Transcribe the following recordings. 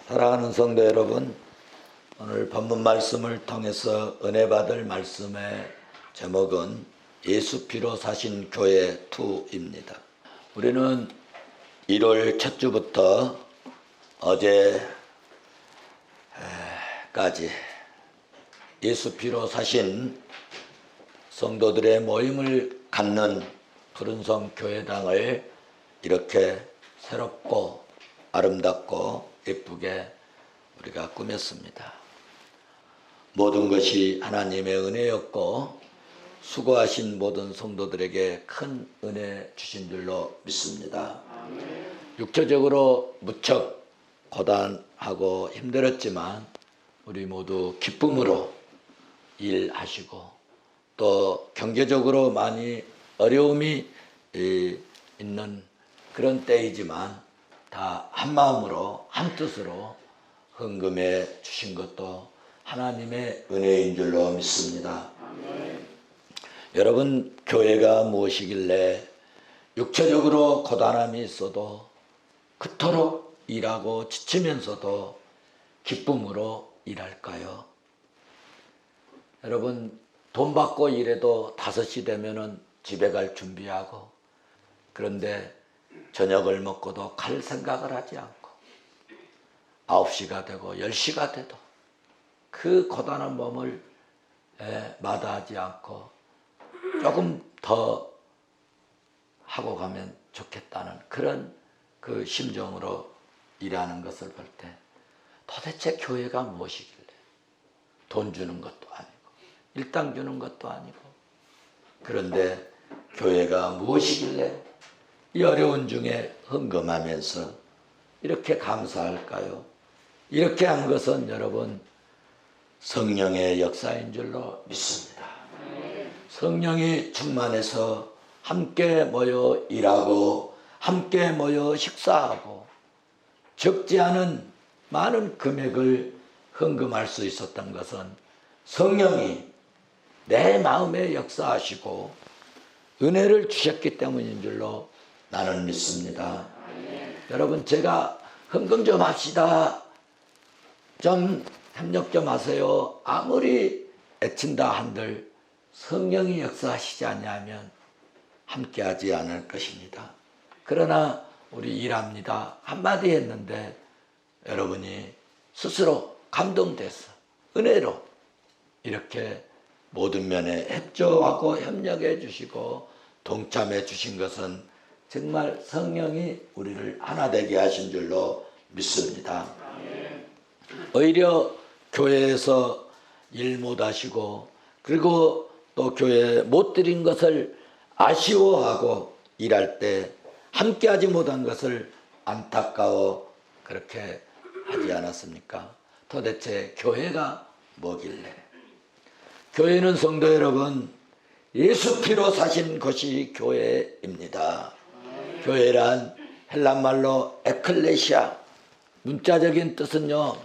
사랑하는 성도 여러분, 오늘 본문 말씀을 통해서 은혜 받을 말씀의 제목은 예수 피로 사신 교회 2입니다. 우리는 1월 첫 주부터 어제까지 예수 피로 사신 성도들의 모임을 갖는 푸른성 교회당을 이렇게 새롭고 아름답고 예쁘게 우리가 꾸몄습니다. 모든 것이 하나님의 은혜였고 수고하신 모든 성도들에게 큰 은혜 주신 줄로 믿습니다. 육체적으로 무척 고단하고 힘들었지만 우리 모두 기쁨으로 일하시고 또 경제적으로 많이 어려움이 있는 그런 때이지만 다 한마음으로 한뜻으로 헌금해 주신 것도 하나님의 은혜인 줄로 믿습니다. 여러분, 교회가 무엇이길래 육체적으로 고단함이 있어도 그토록 일하고 지치면서도 기쁨으로 일할까요? 여러분, 돈 받고 일해도 5시 되면은 집에 갈 준비하고, 그런데 저녁을 먹고도 갈 생각을 하지 않고 9시가 되고 10시가 돼도 그 고단한 몸을 마다하지 않고 조금 더 하고 가면 좋겠다는 그런 그 심정으로 일하는 것을 볼 때 도대체 교회가 무엇이길래 돈 주는 것도 아니고 일당 주는 것도 아니고 그런데 교회가 무엇이길래 이 어려운 중에 헌금하면서 이렇게 감사할까요? 이렇게 한 것은 여러분 성령의 역사인 줄로 믿습니다. 성령이 충만해서 함께 모여 일하고 함께 모여 식사하고 적지 않은 많은 금액을 헌금할 수 있었던 것은 성령이 내 마음에 역사하시고 은혜를 주셨기 때문인 줄로 나는 믿습니다. 여러분, 제가 헌금 좀 합시다, 좀 협력 좀 하세요, 아무리 애친다 한들 성령이 역사하시지 않냐면 함께하지 않을 것입니다. 그러나 우리 일합니다 한마디 했는데 여러분이 스스로 감동돼서 은혜로 이렇게 모든 면에 협조하고 협력해 주시고 동참해 주신 것은 정말 성령이 우리를 하나 되게 하신 줄로 믿습니다. 오히려 교회에서 일 못하시고 그리고 또 교회에 못 드린 것을 아쉬워하고 일할 때 함께하지 못한 것을 안타까워 그렇게 하지 않았습니까? 도대체 교회가 뭐길래? 교회는 성도 여러분, 예수 피로 사신 것이 교회입니다. 교회란 헬란말로 에클레시아, 문자적인 뜻은요,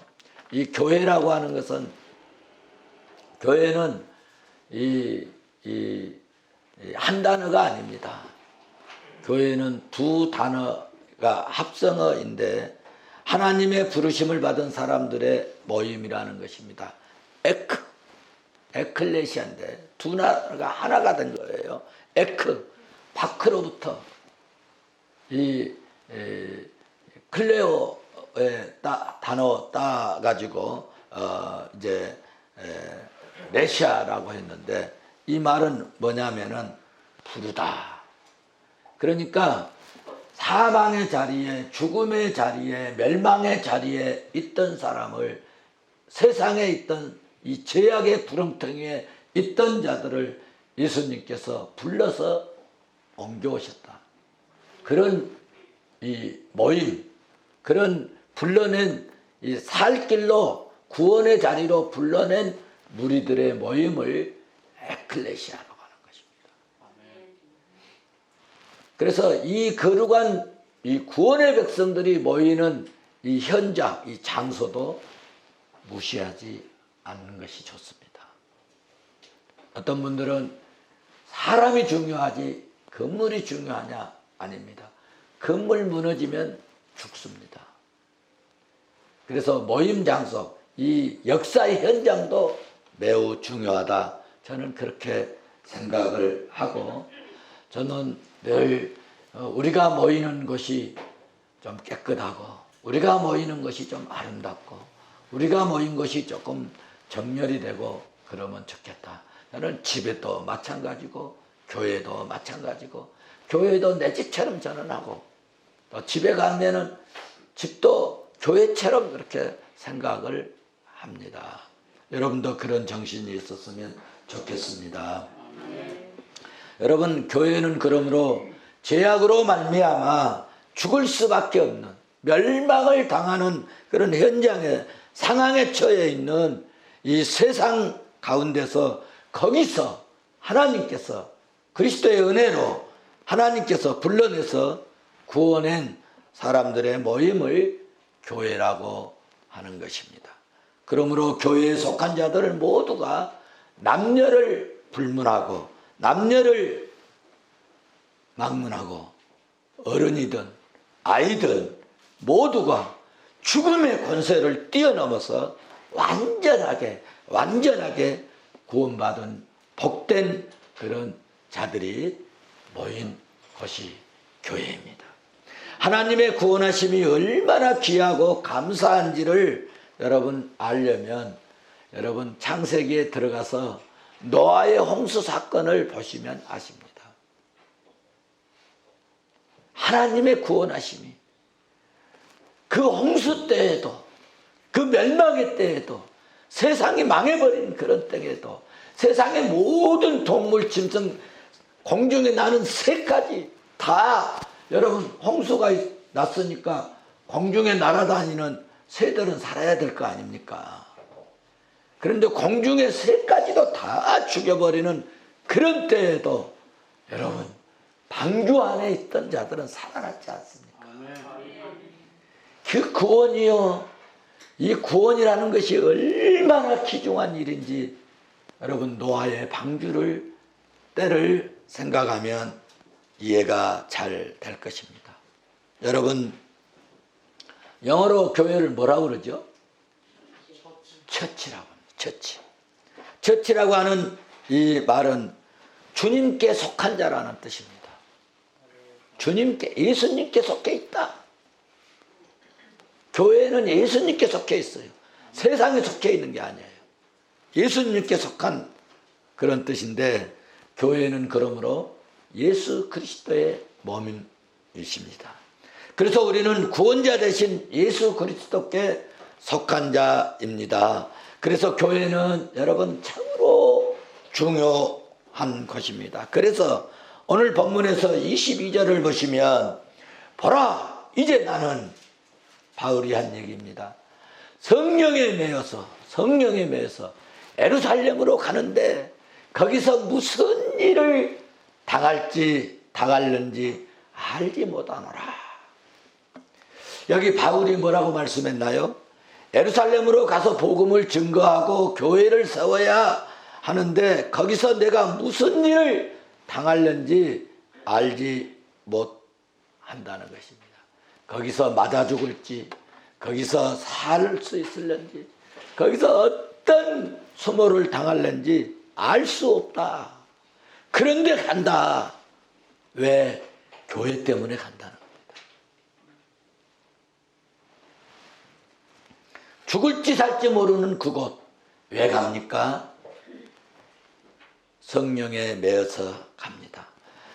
이 교회라고 하는 것은 교회는 한 단어가 아닙니다. 교회는 두 단어가 합성어인데 하나님의 부르심을 받은 사람들의 모임이라는 것입니다. 에클레시아인데 두 나라가 하나가 된 거예요. 바크로부터 이 클레오의 단어 따가지고 이제 레시아라고 했는데 이 말은 뭐냐면은 부르다. 그러니까 사망의 자리에, 죽음의 자리에, 멸망의 자리에 있던 사람을, 세상에 있던 이 죄악의 구렁텅이에 있던 자들을 예수님께서 불러서 옮겨오셨다. 그런 이 모임, 그런 불러낸 이 살 길로 구원의 자리로 불러낸 무리들의 모임을 에클레시아라고 하는 것입니다. 그래서 이 거룩한 이 구원의 백성들이 모이는 이 현장, 이 장소도 무시하지 않는 것이 좋습니다. 어떤 분들은 사람이 중요하지 건물이 중요하냐? 아닙니다. 건물 무너지면 죽습니다. 그래서 모임 장소, 이 역사의 현장도 매우 중요하다. 저는 그렇게 생각을 하고, 저는 늘 우리가 모이는 곳이 좀 깨끗하고, 우리가 모이는 것이 좀 아름답고, 우리가 모인 것이 조금 정렬이 되고 그러면 좋겠다. 저는 집에도 마찬가지고 교회도 마찬가지고, 교회도 내 집처럼 저는 하고, 또 집에 가면은 집도 교회처럼 그렇게 생각을 합니다. 여러분도 그런 정신이 있었으면 좋겠습니다. 여러분, 교회는 그러므로 죄악으로 말미암아 죽을 수밖에 없는, 멸망을 당하는 그런 현장에, 상황에 처해 있는 이 세상 가운데서, 거기서 하나님께서 그리스도의 은혜로 하나님께서 불러내서 구원한 사람들의 모임을 교회라고 하는 것입니다. 그러므로 교회에 속한 자들을 모두가 남녀를 불문하고 남녀를 막론하고 어른이든 아이든 모두가 죽음의 권세를 뛰어넘어서 완전하게 구원받은 복된 그런 자들이 모인 것이 교회입니다. 하나님의 구원하심이 얼마나 귀하고 감사한지를 여러분 알려면, 여러분 창세기에 들어가서 노아의 홍수 사건을 보시면 아십니다. 하나님의 구원하심이 그 홍수 때에도, 그 멸망의 때에도, 세상이 망해버린 그런 때에도 세상의 모든 동물, 짐승, 공중에 나는 새까지 다, 여러분 홍수가 났으니까 공중에 날아다니는 새들은 살아야 될 거 아닙니까? 그런데 공중의 새까지도 다 죽여버리는 그런 때에도 여러분 방주 안에 있던 자들은 살아났지 않습니까? 그 구원이요, 이 구원이라는 것이 얼마나 귀중한 일인지 여러분 노아의 방주를 때를 생각하면 이해가 잘 될 것입니다. 여러분, 영어로 교회를 뭐라고 그러죠? 처치라고 합니다. 처치. 처치라고 하는 이 말은 주님께 속한 자라는 뜻입니다. 주님께, 예수님께 속해 있다. 교회는 예수님께 속해 있어요. 세상에 속해 있는 게 아니에요. 예수님께 속한 그런 뜻인데, 교회는 그러므로 예수 그리스도의 몸이십니다. 그래서 우리는 구원자 되신 예수 그리스도께 속한 자입니다. 그래서 교회는 여러분 참으로 중요한 것입니다. 그래서 오늘 본문에서 22절을 보시면, 보라 이제 나는, 바울이 한 얘기입니다. 성령에 매여서 예루살렘으로 가는데 거기서 무슨 일을 당할는지 알지 못하노라. 여기 바울이 뭐라고 말씀했나요? 예루살렘으로 가서 복음을 증거하고 교회를 세워야 하는데 거기서 내가 무슨 일을 당할는지 알지 못한다는 것입니다. 거기서 맞아 죽을지, 거기서 살 수 있을는지, 거기서 어떤 수모를 당할는지 알 수 없다. 그런데 간다. 왜? 교회 때문에 간다는 겁니다. 죽을지 살지 모르는 그곳, 왜 갑니까? 성령에 매여서 갑니다.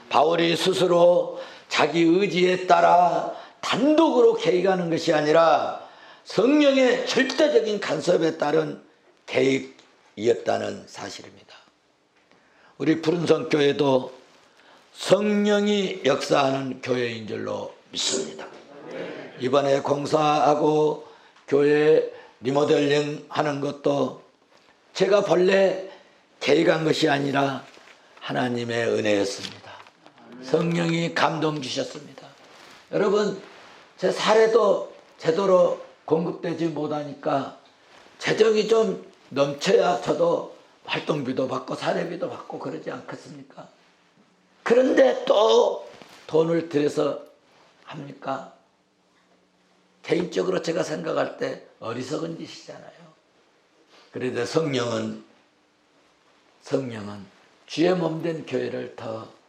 바울이 스스로 자기 의지에 따라 단독으로 계획하는 것이 아니라 성령의 절대적인 간섭에 따른 계획이었다는 사실입니다. 우리 푸른성 교회도 성령이 역사하는 교회인 줄로 믿습니다. 이번에 공사하고 교회 리모델링 하는 것도 제가 본래 계획한 것이 아니라 하나님의 은혜였습니다. 성령이 감동 주셨습니다. 여러분, 제 사례도 제대로 공급되지 못하니까 재정이 좀 넘쳐야 저도 활동비도 받고 사례비도 받고 그러지 않겠습니까? 그런데 또 돈을 들여서 합니까? 개인적으로 제가 생각할 때 어리석은 짓이잖아요. 그런데 성령은 주의 몸된 교회를 더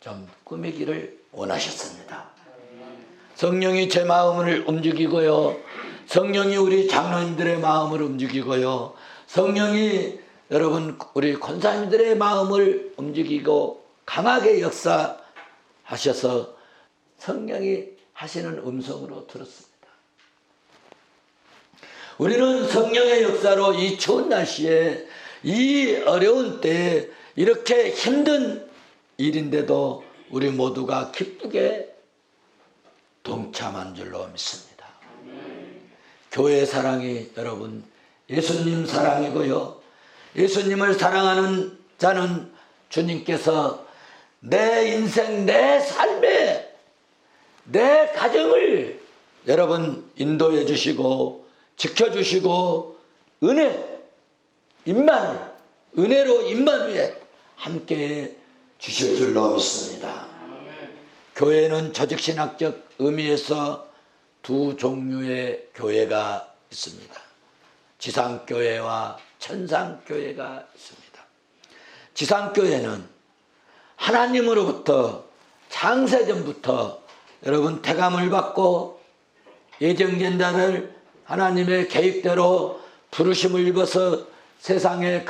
좀 꾸미기를 원하셨습니다. 성령이 제 마음을 움직이고요. 성령이 우리 장로님들의 마음을 움직이고요. 성령이 여러분 우리 권사님들의 마음을 움직이고 강하게 역사하셔서 성령이 하시는 음성으로 들었습니다. 우리는 성령의 역사로 이 추운 날씨에 이 어려운 때에 이렇게 힘든 일인데도 우리 모두가 기쁘게 동참한 줄로 믿습니다. 교회 사랑이 여러분 예수님 사랑이고요. 예수님을 사랑하는 자는 주님께서 내 인생, 내 삶에, 내 가정을 여러분 인도해 주시고 지켜주시고 은혜로 임마누엘 함께 주실 줄로 믿습니다. 교회는 조직신학적 의미에서 두 종류의 교회가 있습니다. 지상교회와 천상교회가 있습니다. 지상교회는 하나님으로부터 창세전부터 여러분 태감을 받고 예정된자를 하나님의 계획대로 부르심을 입어서 세상에서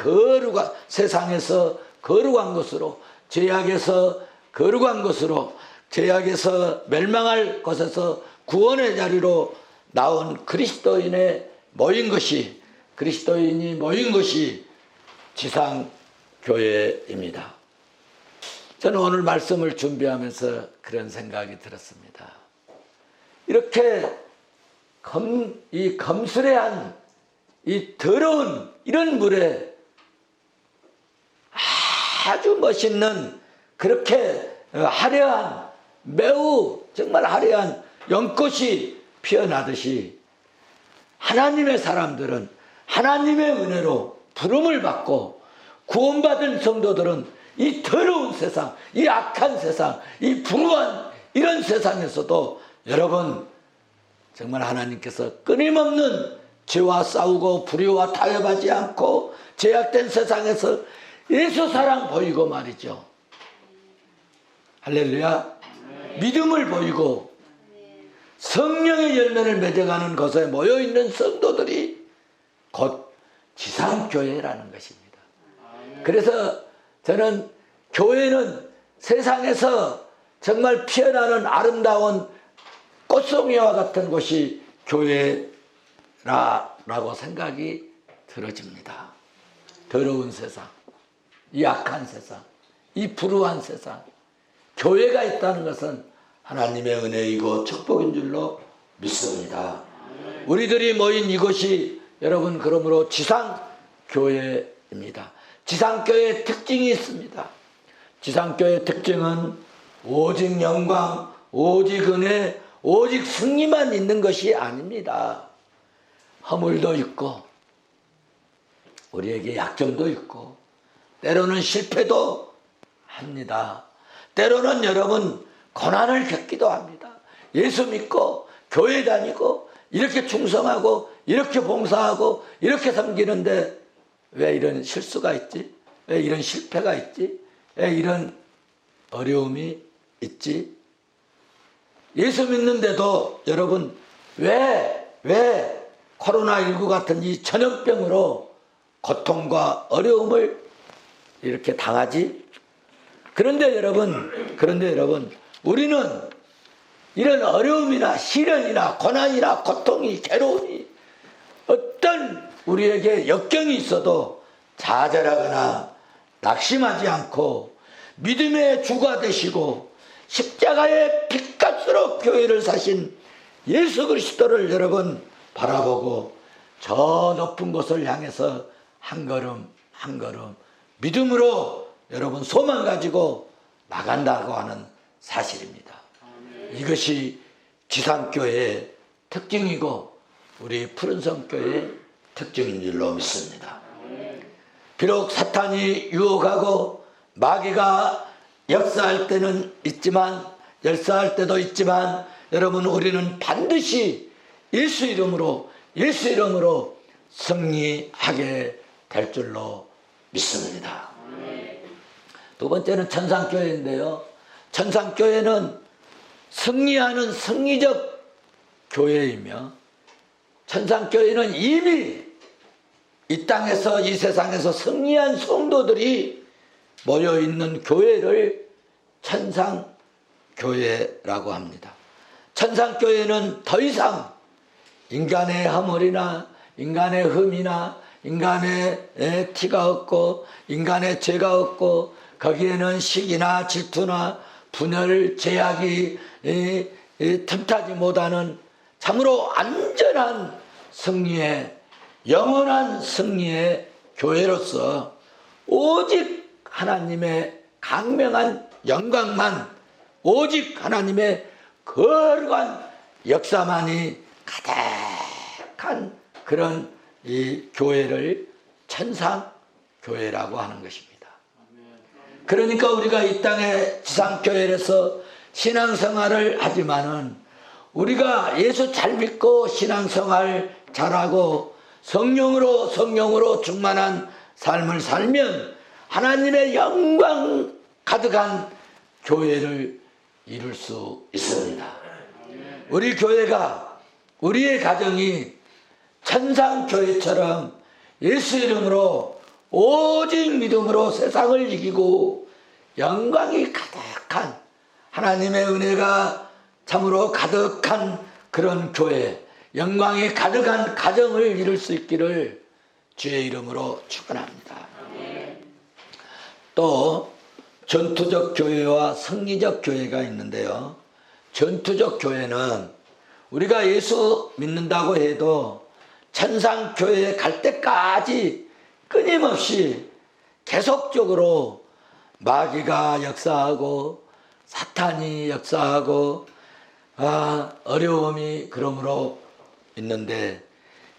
거룩한 것으로 죄악에서 거룩한 것으로 죄악에서 멸망할 것에서 구원의 자리로 나온 그리스도인이 모인 것이 지상교회입니다. 저는 오늘 말씀을 준비하면서 그런 생각이 들었습니다. 이렇게 이 검술해한 이 더러운 이런 물에 아주 멋있는 그렇게 화려한 매우 정말 화려한 연꽃이 피어나듯이 하나님의 사람들은 하나님의 은혜로 부름을 받고 구원받은 성도들은 이 더러운 세상, 이 악한 세상, 이 불우한 이런 세상에서도 여러분 정말 하나님께서 끊임없는 죄와 싸우고 불의와 타협하지 않고 죄악된 세상에서 예수 사랑 보이고 말이죠. 할렐루야. 믿음을 보이고 성령의 열매를 맺어가는 것에 모여있는 성도들이 곧 지상교회라는 것입니다. 그래서 저는 교회는 세상에서 정말 피어나는 아름다운 꽃송이와 같은 곳이 교회라고 생각이 들어집니다. 더러운 세상, 이 악한 세상, 이 불우한 세상, 교회가 있다는 것은 하나님의 은혜이고 축복인 줄로 믿습니다. 우리들이 모인 이곳이 여러분 그러므로 지상교회입니다. 지상교회의 특징이 있습니다. 지상교회의 특징은 오직 영광, 오직 은혜, 오직 승리만 있는 것이 아닙니다. 허물도 있고 우리에게 약점도 있고 때로는 실패도 합니다. 때로는 여러분 고난을 겪기도 합니다. 예수 믿고 교회 다니고 이렇게 충성하고 이렇게 봉사하고 이렇게 섬기는데 왜 이런 실수가 있지? 왜 이런 실패가 있지? 왜 이런 어려움이 있지? 예수 믿는데도 여러분 왜 코로나19 같은 이 전염병으로 고통과 어려움을 이렇게 당하지? 그런데 여러분 우리는 이런 어려움이나 시련이나 고난이나 고통이 괴로움이 어떤 우리에게 역경이 있어도 좌절하거나 낙심하지 않고 믿음의 주가 되시고 십자가의 빛값으로 교회를 사신 예수 그리스도를 여러분 바라보고 저 높은 곳을 향해서 한 걸음 한 걸음 믿음으로 여러분 소망 가지고 나간다고 하는 사실입니다. 이것이 지상교회의 특징이고 우리 푸른성교회의 특징인 줄로 믿습니다. 비록 사탄이 유혹하고 마귀가 역사할 때는 있지만 열사할 때도 있지만 여러분 우리는 반드시 예수 이름으로 승리하게 될 줄로 믿습니다. 두 번째는 천상교회인데요. 천상교회는 승리하는 승리적 교회이며, 천상교회는 이미 이 땅에서, 이 세상에서 승리한 성도들이 모여있는 교회를 천상교회라고 합니다. 천상교회는 더 이상 인간의 허물이나 인간의 흠이나 인간의 티가 없고 인간의 죄가 없고, 거기에는 시기나 질투나 분열, 제약이 틈타지 못하는 참으로 안전한 승리의, 영원한 승리의 교회로서 오직 하나님의 강명한 영광만, 오직 하나님의 거룩한 역사만이 가득한 그런 이 교회를 천상교회라고 하는 것입니다. 그러니까 우리가 이 땅의 지상교회에서 신앙생활을 하지만은, 우리가 예수 잘 믿고 신앙생활 잘하고 성령으로 충만한 삶을 살면 하나님의 영광 가득한 교회를 이룰 수 있습니다. 우리 교회가, 우리의 가정이 천상교회처럼 예수 이름으로 오직 믿음으로 세상을 이기고 영광이 가득한, 하나님의 은혜가 참으로 가득한 그런 교회, 영광이 가득한 가정을 이룰 수 있기를 주의 이름으로 축원합니다. 또 전투적 교회와 승리적 교회가 있는데요. 전투적 교회는 우리가 예수 믿는다고 해도 천상교회에 갈 때까지 끊임없이 계속적으로 마귀가 역사하고 사탄이 역사하고 어려움이 그러므로 있는데,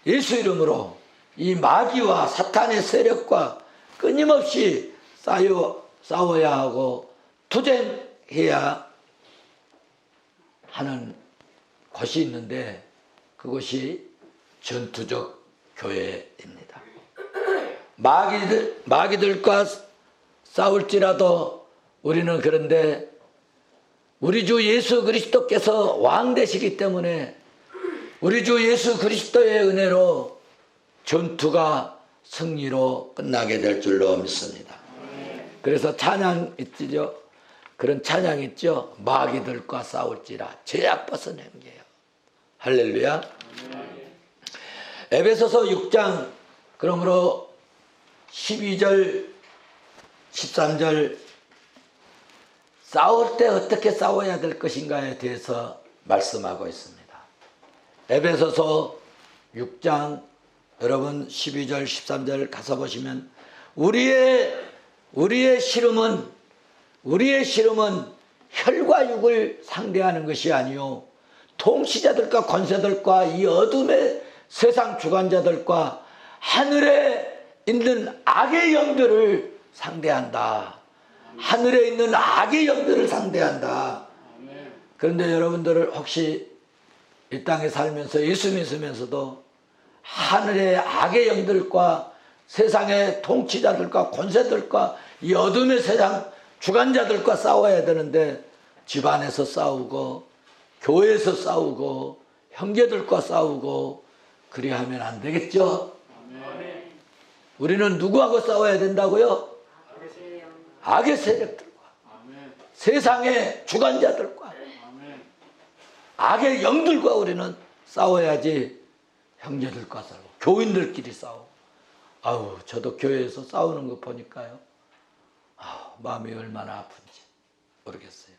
예수 이름으로 이 마귀와 사탄의 세력과 끊임없이 싸워야 하고 투쟁해야 하는 곳이 있는데, 그것이 전투적 교회입니다. 마귀들과 싸울지라도 우리는, 그런데 우리 주 예수 그리스도께서 왕 되시기 때문에 우리 주 예수 그리스도의 은혜로 전투가 승리로 끝나게 될 줄로 믿습니다. 그래서 찬양 있죠. 그런 찬양 있죠. 마귀들과 싸울지라 죄악 벗은 행제요. 할렐루야. 에베소서 6장 그러므로 12절 13절 싸울 때 어떻게 싸워야 될 것인가에 대해서 말씀하고 있습니다. 에베소서 6장 여러분 12절 13절 가서 보시면 우리의 씨름은 혈과 육을 상대하는 것이 아니요 통치자들과 권세들과 이 어둠의 세상 주관자들과 하늘에 있는 악의 영들을 상대한다. 하늘에 있는 악의 영들을 상대한다. 그런데 여러분들을 혹시 이 땅에 살면서 예수 믿으면서도 하늘의 악의 영들과 세상의 통치자들과 권세들과 이 어둠의 세상 주관자들과 싸워야 되는데, 집안에서 싸우고 교회에서 싸우고 형제들과 싸우고 그리하면 안 되겠죠? 우리는 누구하고 싸워야 된다고요? 악의 세력들과 세상의 주관자들과 악의 영들과 우리는 싸워야지. 형제들과 싸우고 교인들끼리 싸우고. 아우, 저도 교회에서 싸우는 거 보니까요, 마음이 얼마나 아픈지 모르겠어요.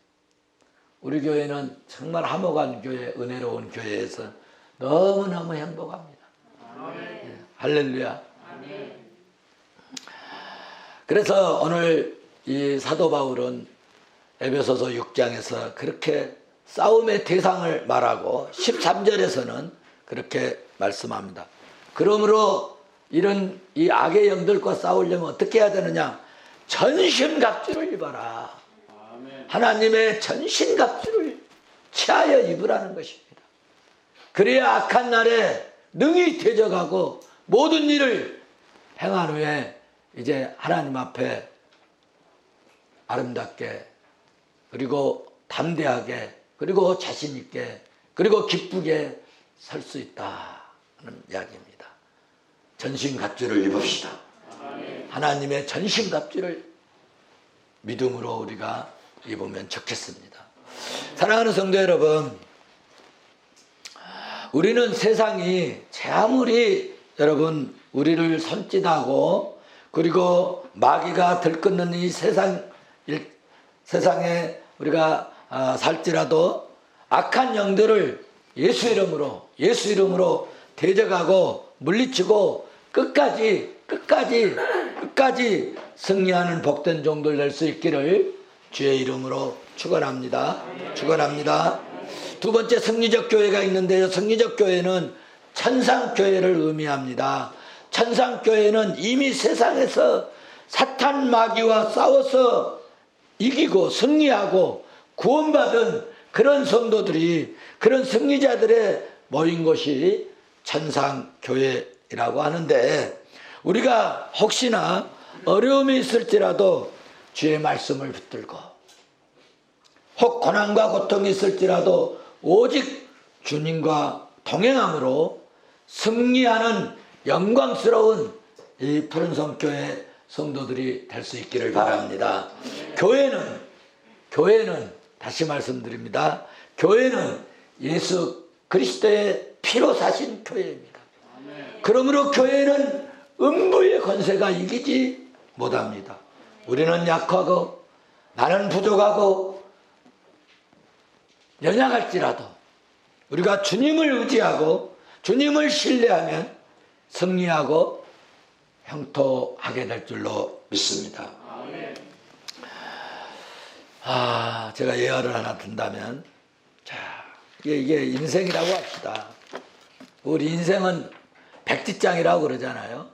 우리 교회는 정말 화목한 교회, 은혜로운 교회에서 너무너무 행복합니다. 네, 할렐루야. 그래서 오늘 이 사도 바울은 에베소서 6장에서 그렇게 싸움의 대상을 말하고 13절에서는 그렇게 말씀합니다. 그러므로 이런 이 악의 영들과 싸우려면 어떻게 해야 되느냐? 전신갑주를 입어라. 하나님의 전신갑주를 취하여 입으라는 것입니다. 그래야 악한 날에 능히 대적하고 모든 일을 행한 후에 이제 하나님 앞에 아름답게 그리고 담대하게 그리고 자신 있게 그리고 기쁘게 설 수 있다는 이야기입니다. 전신갑주를 입읍시다. 하나님의 전신갑주를 믿음으로 우리가 입으면 좋겠습니다. 사랑하는 성도 여러분, 우리는 세상이 아무리 여러분 우리를 손짓하고 그리고 마귀가 들끓는 이 세상에 우리가 살지라도 악한 영들을 예수 이름으로 대적하고 물리치고 끝까지 승리하는 복된 종들 될 수 있기를 주의 이름으로 축원합니다. 두 번째 승리적 교회가 있는데요. 승리적 교회는 천상교회를 의미합니다. 천상교회는 이미 세상에서 사탄 마귀와 싸워서 이기고 승리하고 구원받은 그런 성도들이 그런 승리자들의 모인 곳이 천상교회라고 하는데, 우리가 혹시나 어려움이 있을지라도 주의 말씀을 붙들고 혹 고난과 고통이 있을지라도 오직 주님과 동행함으로 승리하는 영광스러운 이 푸른섬교회 성도들이 될 수 있기를 바랍니다. 교회는 다시 말씀드립니다. 교회는 예수 그리스도의 피로 사신 교회입니다. 그러므로 교회는 음부의 권세가 이기지 못합니다. 우리는 약하고 나는 부족하고 연약할지라도 우리가 주님을 의지하고 주님을 신뢰하면 승리하고 형통하게 될 줄로 믿습니다. 제가 예언을 하나 든다면, 이게 인생이라고 합시다. 우리 인생은 백지장이라고 그러잖아요.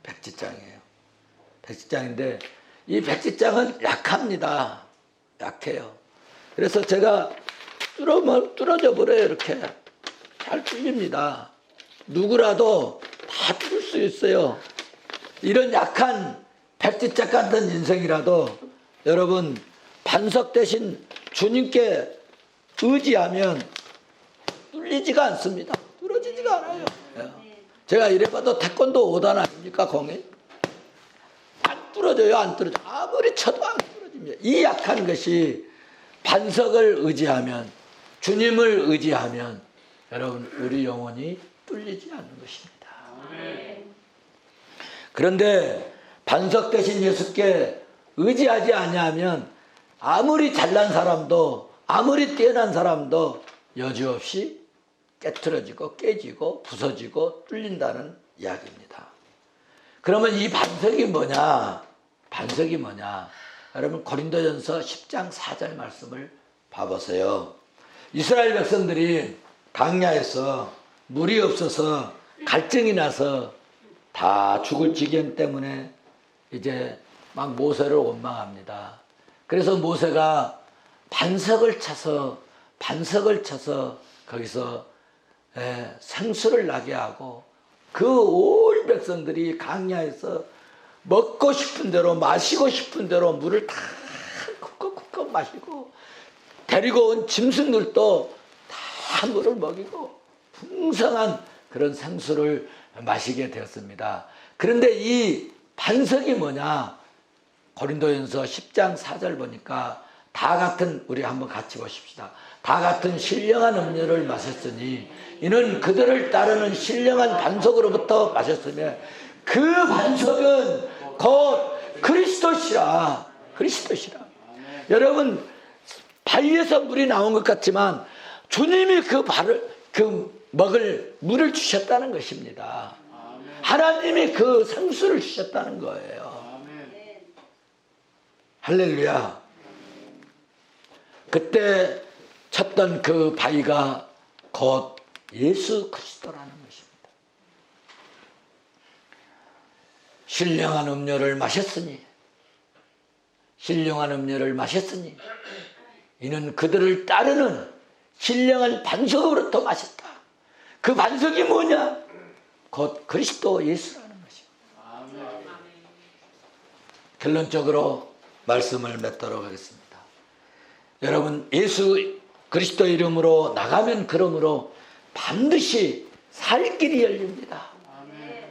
백지장이에요. 백지장인데 이 백지장은 약합니다. 약해요. 그래서 제가 뚫어져 버려요. 이렇게 잘 뚫립니다. 누구라도 다 뚫을 수 있어요. 이런 약한 백지장 같은 인생이라도 여러분 반석 대신 주님께 의지하면 뚫리지가 않습니다. 뚫어지지가 않아요. 제가 이래봐도 태권도 5단 아닙니까? 공이 안 뚫어져요. 안 뚫어져. 아무리 쳐도 안 뚫어집니다. 이 약한 것이 반석을 의지하면, 주님을 의지하면 여러분 우리 영혼이 뚫리지 않는 것입니다. 그런데 반석 대신 예수께 의지하지 아니하면 아무리 잘난 사람도 아무리 뛰어난 사람도 여지없이 깨트려지고 깨지고 부서지고 뚫린다는 이야기입니다. 그러면 이 반석이 뭐냐? 여러분 고린도전서 10장 4절 말씀을 봐보세요. 이스라엘 백성들이 광야에서 물이 없어서 갈증이 나서 다 죽을 지경 때문에 이제 막 모세를 원망합니다. 그래서 모세가 반석을 쳐서 거기서 생수를 나게 하고 그 온 백성들이 광야에서 먹고 싶은 대로 마시고 싶은 대로 물을 다 쿡쿡쿡 마시고 데리고 온 짐승들도 다 물을 먹이고 풍성한 그런 생수를 마시게 되었습니다. 그런데 이 반석이 뭐냐? 고린도전서 10장 4절 보니까 다 같은, 우리 한번 같이 보십시다. 다 같은 신령한 음료를 마셨으니 이는 그들을 따르는 신령한 반석으로부터 마셨으며 그 반석은 곧 그리스도시라. 여러분 바위에서 물이 나온 것 같지만 주님이 먹을 물을 주셨다는 것입니다. 하나님이 그 생수를 주셨다는 거예요. 할렐루야. 그때 찾던 그 바위가 곧 예수 그리스도라는 것입니다. 신령한 음료를 마셨으니 이는 그들을 따르는 신령한 반석으로부터 마셨다. 그 반석이 뭐냐? 곧 그리스도 예수라는 것이요. 결론적으로 말씀을 맺도록 하겠습니다. 여러분, 예수 그리스도 이름으로 나가면 그러므로 반드시 살 길이 열립니다.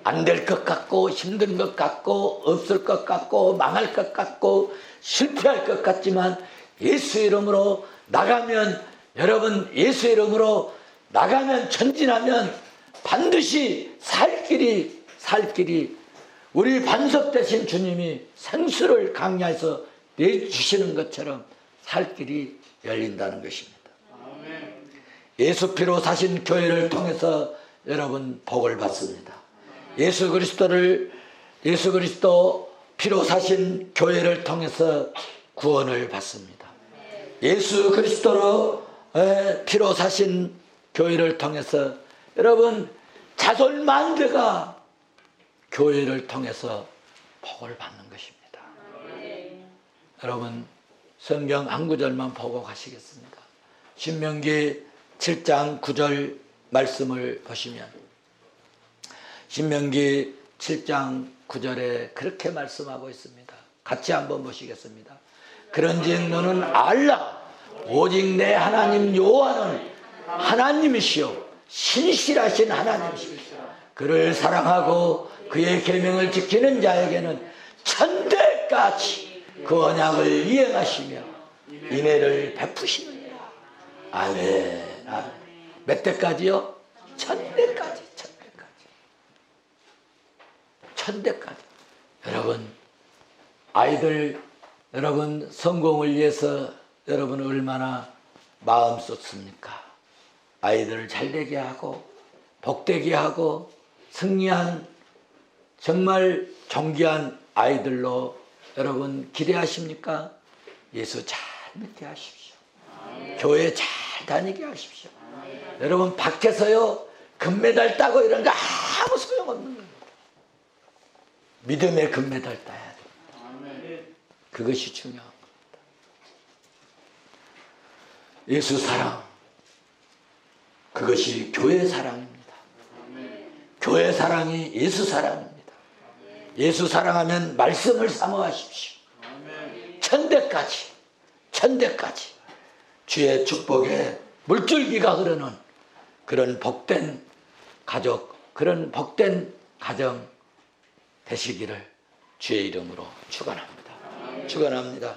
안 될 것 같고 힘든 것 같고 없을 것 같고 망할 것 같고 실패할 것 같지만 예수 이름으로 나가면, 여러분, 예수 이름으로 나가면, 전진하면 반드시 살 길이 우리 반석 되신 주님이 생수를 강야에서 내주시는 것처럼 살 길이 열린다는 것입니다. 예수 피로 사신 교회를 통해서 여러분 복을 받습니다. 예수 그리스도 피로 사신 교회를 통해서 구원을 받습니다. 예수 그리스도로 피로 사신 교회를 통해서 여러분 자손만대가 교회를 통해서 복을 받는 것입니다. 여러분, 성경 한 구절만 보고 가시겠습니다. 신명기 7장 9절 말씀을 보시면, 신명기 7장 9절에 그렇게 말씀하고 있습니다. 같이 한번 보시겠습니다. 그런즉 너는 알라, 오직 내 하나님 여호와는 하나님이시요 신실하신 하나님이시오. 그를 사랑하고 그의 계명을 지키는 자에게는 천대까지 그 언약을 이행하시며 인애를 베푸시느니라. 아멘. 아멘. 몇 대까지요? 천대까지. 여러분, 아이들, 여러분 성공을 위해서 여러분 얼마나 마음 쏟습니까? 아이들을 잘되게 하고 복되게 하고 승리한 정말 존귀한 아이들로 여러분 기대하십니까? 예수 잘 믿게 하십시오. 교회 잘 다니게 하십시오. 여러분, 밖에서요 금메달 따고 이런 거 아무 소용없는 겁니다. 믿음의 금메달 따야 돼요. 그것이 중요한 겁니다. 예수 사랑, 그것이 교회 사랑입니다. 교회 사랑이 예수 사랑입니다. 예수 사랑하면 말씀을 사모하십시오. 천대까지 주의 축복에 물줄기가 흐르는 그런 복된 가족, 그런 복된 가정 되시기를 주의 이름으로 축원합니다. 축원합니다.